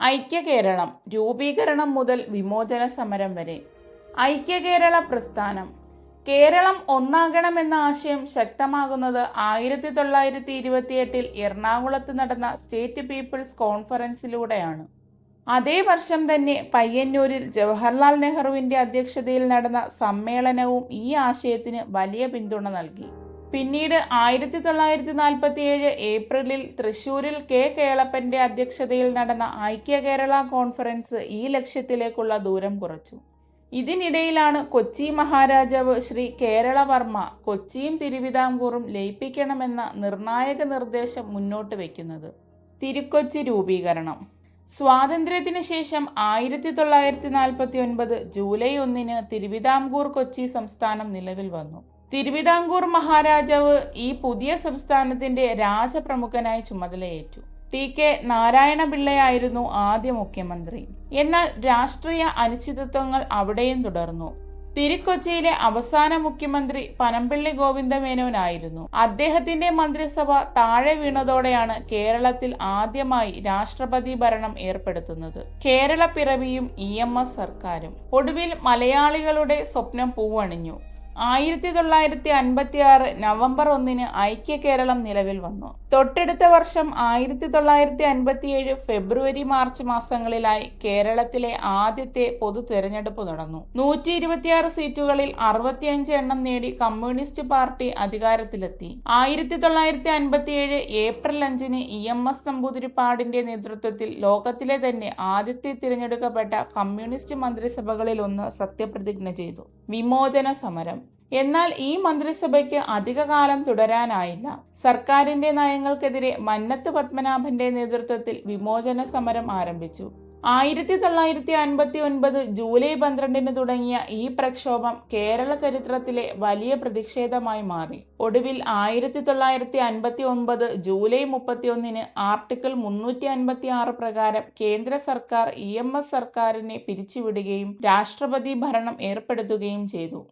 ഐക്യകേരളം രൂപീകരണം മുതൽ വിമോചന സമരം വരെ. ഐക്യകേരള പ്രസ്ഥാനം. കേരളം ഒന്നാകണമെന്ന ആശയം ശക്തമാകുന്നത് 1928 എറണാകുളത്ത് നടന്ന സ്റ്റേറ്റ് പീപ്പിൾസ് കോൺഫറൻസിലൂടെയാണ്. അതേ വർഷം തന്നെ പയ്യന്നൂരിൽ ജവഹർലാൽ നെഹ്റുവിൻ്റെ അധ്യക്ഷതയിൽ നടന്ന സമ്മേളനവും ഈ ആശയത്തിന് വലിയ പിന്തുണ നൽകി. പിന്നീട് 1947 ഏപ്രിലിൽ തൃശൂരിൽ കെ കേളപ്പൻ്റെ അധ്യക്ഷതയിൽ നടന്ന ഐക്യ കേരള കോൺഫറൻസ് ഈ ലക്ഷ്യത്തിലേക്കുള്ള ദൂരം കുറച്ചു. ഇതിനിടയിലാണ് കൊച്ചി മഹാരാജാവ് ശ്രീ കേരളവർമ്മ കൊച്ചിയും തിരുവിതാംകൂറും ലയിപ്പിക്കണമെന്ന നിർണായക നിർദ്ദേശം മുന്നോട്ട് വയ്ക്കുന്നത്. തിരുക്കൊച്ചി രൂപീകരണം. സ്വാതന്ത്ര്യത്തിന് ശേഷം 1949 ജൂലൈ 1 തിരുവിതാംകൂർ കൊച്ചി സംസ്ഥാനം നിലവിൽ വന്നു. തിരുവിതാംകൂർ മഹാരാജാവ് ഈ പുതിയ സംസ്ഥാനത്തിന്റെ രാജപ്രമുഖനായി ചുമതലയേറ്റു. ടി.കെ. നാരായണപിള്ളയായിരുന്നു ആദ്യ മുഖ്യമന്ത്രി. എന്നാൽ രാഷ്ട്രീയ അനിശ്ചിതത്വങ്ങൾ അവിടെയും തുടർന്നു. തിരുക്കൊച്ചിയിലെ അവസാന മുഖ്യമന്ത്രി പനമ്പിള്ളി ഗോവിന്ദമേനോനായിരുന്നു. അദ്ദേഹത്തിന്റെ മന്ത്രിസഭ താഴെ വീണതോടെയാണ് കേരളത്തിൽ ആദ്യമായി രാഷ്ട്രപതി ഭരണം ഏർപ്പെടുത്തുന്നത്. കേരള പിറവിയും EMS സർക്കാരും. ഒടുവിൽ മലയാളികളുടെ സ്വപ്നം പൂവണിഞ്ഞു. 1956 നവംബർ 1 ഐക്യ കേരളം നിലവിൽ വന്നു. തൊട്ടടുത്ത വർഷം 1957 ഫെബ്രുവരി മാർച്ച് മാസങ്ങളിലായി കേരളത്തിലെ ആദ്യത്തെ പൊതു തെരഞ്ഞെടുപ്പ് നടന്നു. 126 സീറ്റുകളിൽ 65 എണ്ണം നേടി കമ്മ്യൂണിസ്റ്റ് പാർട്ടി അധികാരത്തിലെത്തി. 1957 ഏപ്രിൽ 5 EMS നമ്പൂതിരിപ്പാടിന്റെ നേതൃത്വത്തിൽ ലോകത്തിലെ തന്നെ ആദ്യത്തെ തിരഞ്ഞെടുക്കപ്പെട്ട കമ്മ്യൂണിസ്റ്റ് മന്ത്രിസഭകളിലൊന്ന് സത്യപ്രതിജ്ഞ ചെയ്തു. വിമോചന സമരം. എന്നാൽ ഈ മന്ത്രിസഭയ്ക്ക് അധികകാലം തുടരാനായില്ല. സർക്കാരിന്റെ നയങ്ങൾക്കെതിരെ മന്നത്ത് പത്മനാഭന്റെ നേതൃത്വത്തിൽ വിമോചന സമരം ആരംഭിച്ചു. 1959 ജൂലൈ 12 തുടങ്ങിയ ഈ പ്രക്ഷോഭം കേരള ചരിത്രത്തിലെ വലിയ പ്രതിഷേധമായി മാറി. ഒടുവിൽ 1959 ജൂലൈ 31 ആർട്ടിക്കിൾ 356 പ്രകാരം കേന്ദ്ര സർക്കാർ EMS സർക്കാരിനെ പിരിച്ചുവിടുകയും രാഷ്ട്രപതി ഭരണം ഏർപ്പെടുത്തുകയും ചെയ്തു.